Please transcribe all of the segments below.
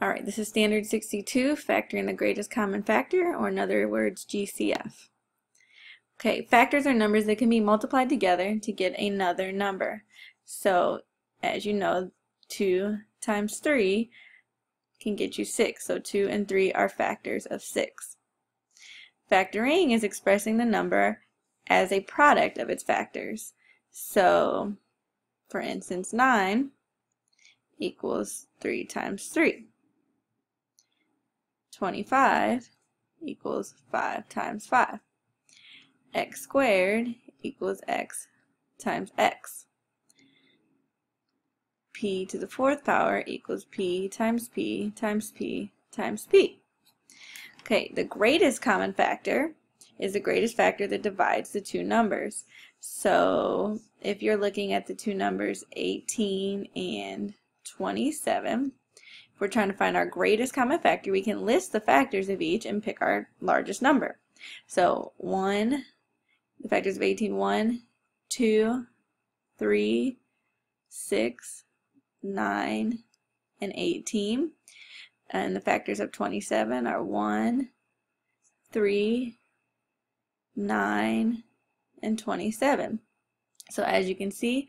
Alright, this is Standard 62, factoring the greatest common factor, or in other words, GCF. Okay, factors are numbers that can be multiplied together to get another number. So, as you know, 2 times 3 can get you 6. So 2 and 3 are factors of 6. Factoring is expressing the number as a product of its factors. So, for instance, 9 equals 3 times 3. 25 equals 5 times 5. X squared equals x times x. P to the 4th power equals p times p times p times p. Okay, the greatest common factor is the greatest factor that divides the two numbers. So if you're looking at the two numbers 18 and 27, if we're trying to find our greatest common factor, we can list the factors of each and pick our largest number. So the factors of 18, 1, 2, 3, 6, 9, and 18. And the factors of 27 are 1, 3, 9, and 27. So as you can see,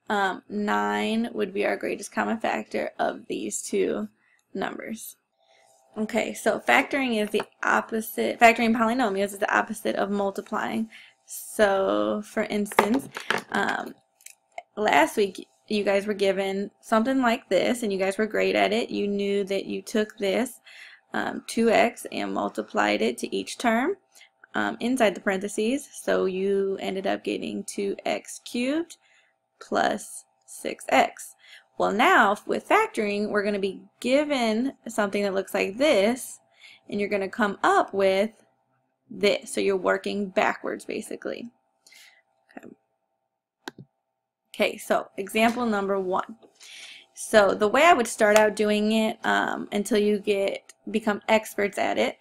9 would be our greatest common factor of these two numbers. Okay, so factoring is the opposite, factoring polynomials is the opposite of multiplying. So, for instance, last week you guys were given something like this, and you guys were great at it. You knew that you took this 2x and multiplied it to each term inside the parentheses. So you ended up getting 2x cubed plus 6x. Well, now with factoring, we're going to be given something that looks like this, and you're going to come up with this. So you're working backwards basically. Okay, so example number 1. So the way I would start out doing it until you become experts at it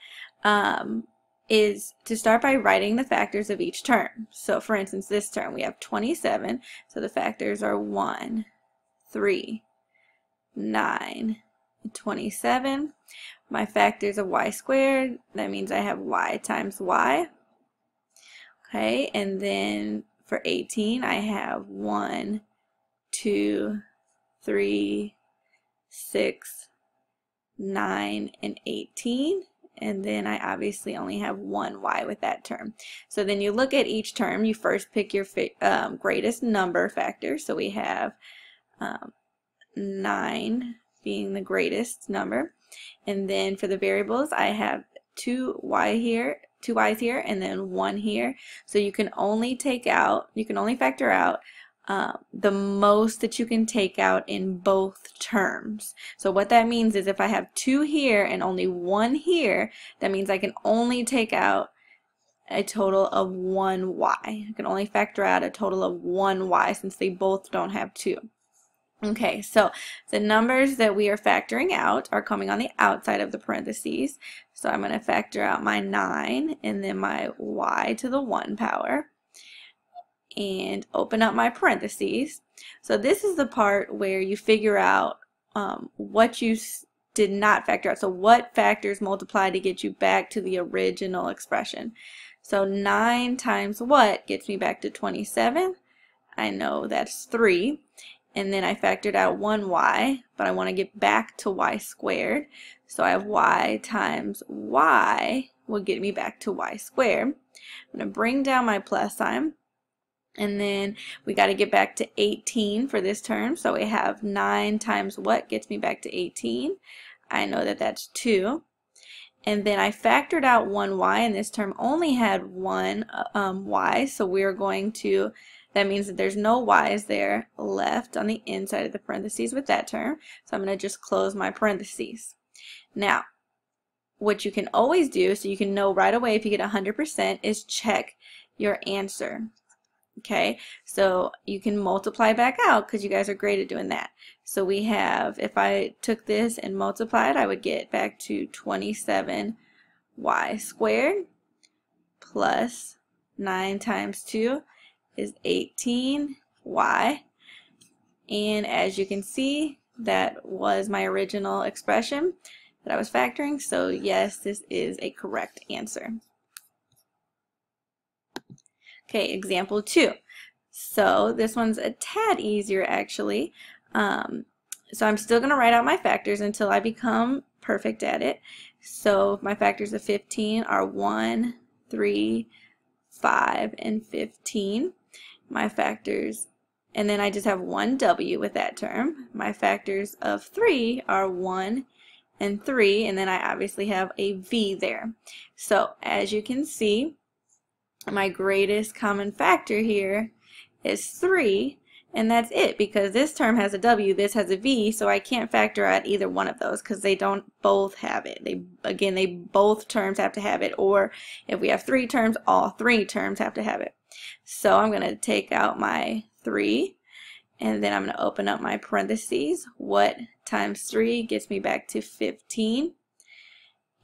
is to start by writing the factors of each term. So for instance, this term we have 27, so the factors are 1, 3, 9, and 27. My factors of y squared, that means I have y times y. Okay, and then for 18, I have 1, 2, 3, 6, 9, and 18. And then I obviously only have one y with that term. So then you look at each term. You first pick your greatest number factor. So we have 9 being the greatest number. And then for the variables, I have 2 y's here, and then 1 here. So you can only factor out the most that you can take out in both terms. So what that means is if I have 2 here and only 1 here, that means I can only take out a total of 1 y. I can only factor out a total of 1 y since they both don't have 2. Okay, so the numbers that we are factoring out are coming on the outside of the parentheses. So I'm going to factor out my 9 and then my y to the 1 power and open up my parentheses. So this is the part where you figure out what you did not factor out. So what factors multiply to get you back to the original expression. So 9 times what gets me back to 27? I know that's 3. And then I factored out 1y, but I want to get back to y squared. So I have y times y will get me back to y squared. I'm going to bring down my plus sign. And then we got to get back to 18 for this term. So we have 9 times what gets me back to 18. I know that that's 2. And then I factored out 1y, and this term only had 1 y. So we're going to... That means that there's no y's there left on the inside of the parentheses with that term. So I'm going to just close my parentheses. Now, what you can always do, so you can know right away if you get 100%, is check your answer. Okay, so you can multiply back out because you guys are great at doing that. So we have, if I took this and multiplied, I would get back to 27y squared plus 9 times 2 is 18y, and as you can see, that was my original expression that I was factoring. So yes, this is a correct answer. Okay, example 2. So this one's a tad easier actually. So I'm still going to write out my factors until I become perfect at it. So my factors of 15 are 1, 3, 5, and 15. My factors, and then I just have one W with that term. My factors of 3 are 1 and 3, and then I obviously have a V there. So as you can see, my greatest common factor here is 3, and that's it, because this term has a W, this has a V, so I can't factor out either one of those because they don't both have it. They both terms have to have it, or if we have 3 terms, all 3 terms have to have it. So I'm going to take out my 3, and then I'm going to open up my parentheses. What times 3 gets me back to 15?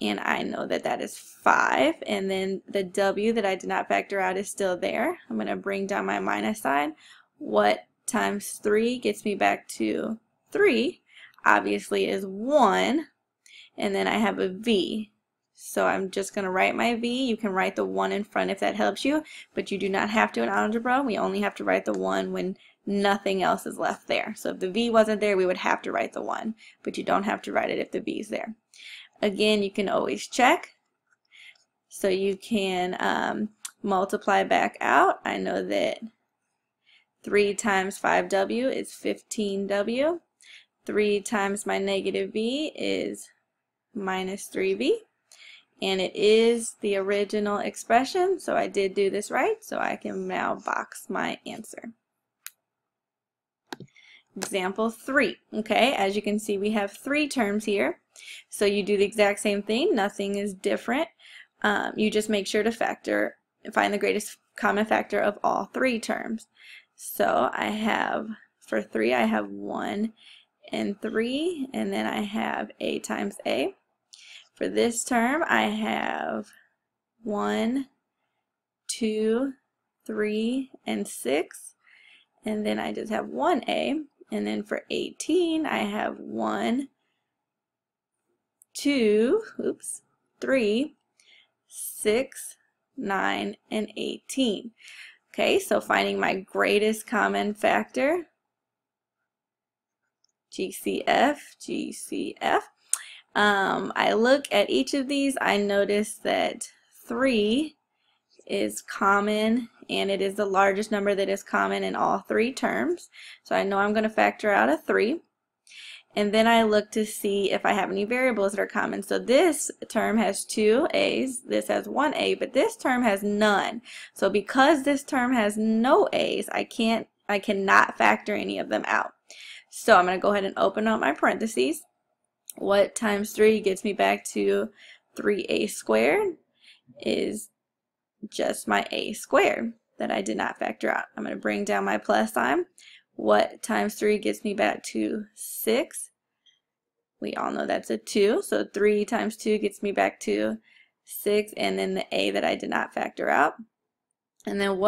And I know that that is 5, and then the W that I did not factor out is still there. I'm going to bring down my minus sign. What times 3 gets me back to 3? Obviously is 1, and then I have a V. So I'm just going to write my V. You can write the 1 in front if that helps you, but you do not have to in algebra. We only have to write the 1 when nothing else is left there. So if the V wasn't there, we would have to write the 1, but you don't have to write it if the V is there. Again, you can always check. So you can multiply back out. I know that 3 times 5W is 15W. 3 times my negative V is minus 3V. And it is the original expression, so I did do this right, so I can now box my answer. Example 3. Okay, as you can see, we have 3 terms here. So you do the exact same thing, nothing is different. You just make sure to find the greatest common factor of all 3 terms. So I have, for 3, I have 1 and 3, and then I have A times A. For this term, I have 1, 2, 3, and 6, and then I just have 1A. And then for 18, I have 1, 2, 3, 6, 9, and 18. Okay, so finding my greatest common factor, GCF. I look at each of these, I notice that 3 is common, and it is the largest number that is common in all 3 terms. So I know I'm going to factor out a 3. And then I look to see if I have any variables that are common. So this term has 2 A's, this has 1 A, but this term has none. So because this term has no A's, I cannot factor any of them out. So I'm going to go ahead and open up my parentheses. What times 3 gets me back to 3A squared is just my A squared that I did not factor out. I'm going to bring down my plus sign. What times 3 gets me back to 6? We all know that's a 2. So 3 times 2 gets me back to 6, and then the A that I did not factor out. And then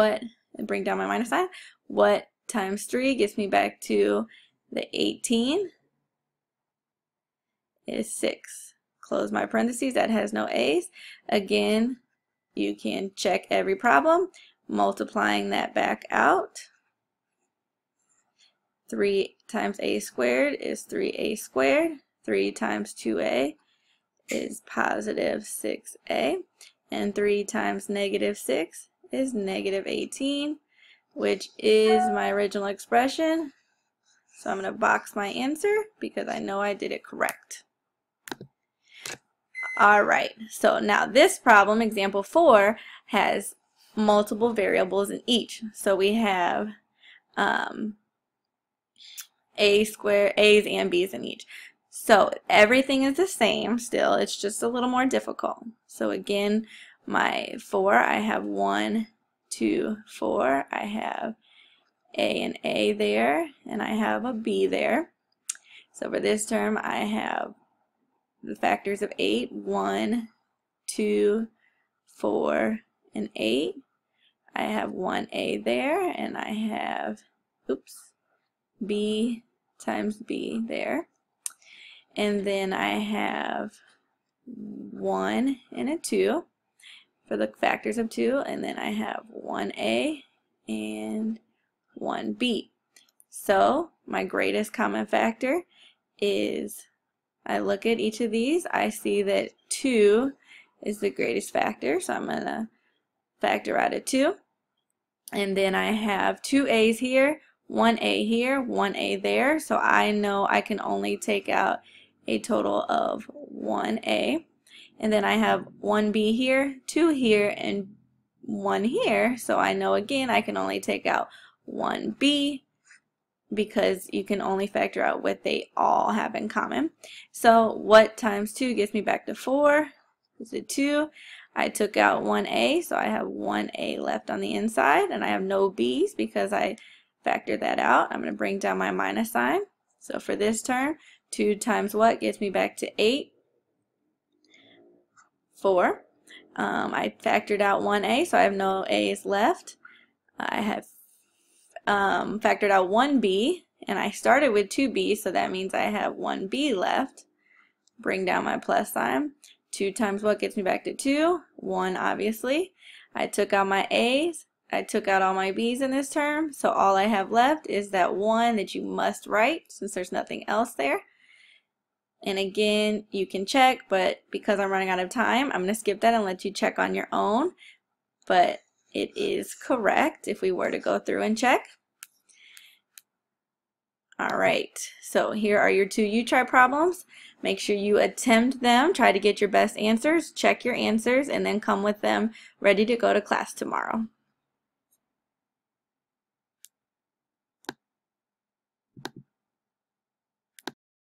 bring down my minus sign. What times 3 gets me back to the 18 is 6. Close my parentheses. That has no A's. Again, you can check every problem, multiplying that back out. 3 times A squared is 3A squared. 3 times 2A is positive 6A. And 3 times negative 6 is negative 18, which is my original expression. So I'm going to box my answer because I know I did it correct. Alright, so now this problem, example 4, has multiple variables in each. So we have A's and B's in each. So everything is the same still, it's just a little more difficult. So again, my 4, I have 1, 2, 4, I have and A there, and I have a B there. So for this term, I have the factors of 8, 1, 2, 4, and 8. I have 1A there, and I have, B, times b there. And then I have 1 and a 2 for the factors of 2, and then I have 1a and 1b. So my greatest common factor is, I look at each of these, I see that 2 is the greatest factor, so I'm going to factor out a 2. And then I have 2 a's here, 1a here, 1a there, so I know I can only take out a total of 1a. And then I have 1b here, 2 here, and 1 here, so I know again I can only take out 1b, because you can only factor out what they all have in common. So what times 2 gets me back to 4? Is it 2? I took out 1a, so I have 1a left on the inside, and I have no b's because I factored that out. I'm going to bring down my minus sign. So for this term, 2 times what gets me back to 8? 4. I factored out 1a, so I have no a's left. I have factored out 1b, and I started with 2b, so that means I have 1b left. Bring down my plus sign. 2 times what gets me back to 2? 1, obviously. I took out my a's. I took out all my b's in this term, so all I have left is that 1 that you must write since there's nothing else there. And again, you can check, but because I'm running out of time, I'm going to skip that and let you check on your own. But it is correct if we were to go through and check. Alright, so here are your 2 U-Try problems. Make sure you attempt them, try to get your best answers, check your answers, and then come with them ready to go to class tomorrow.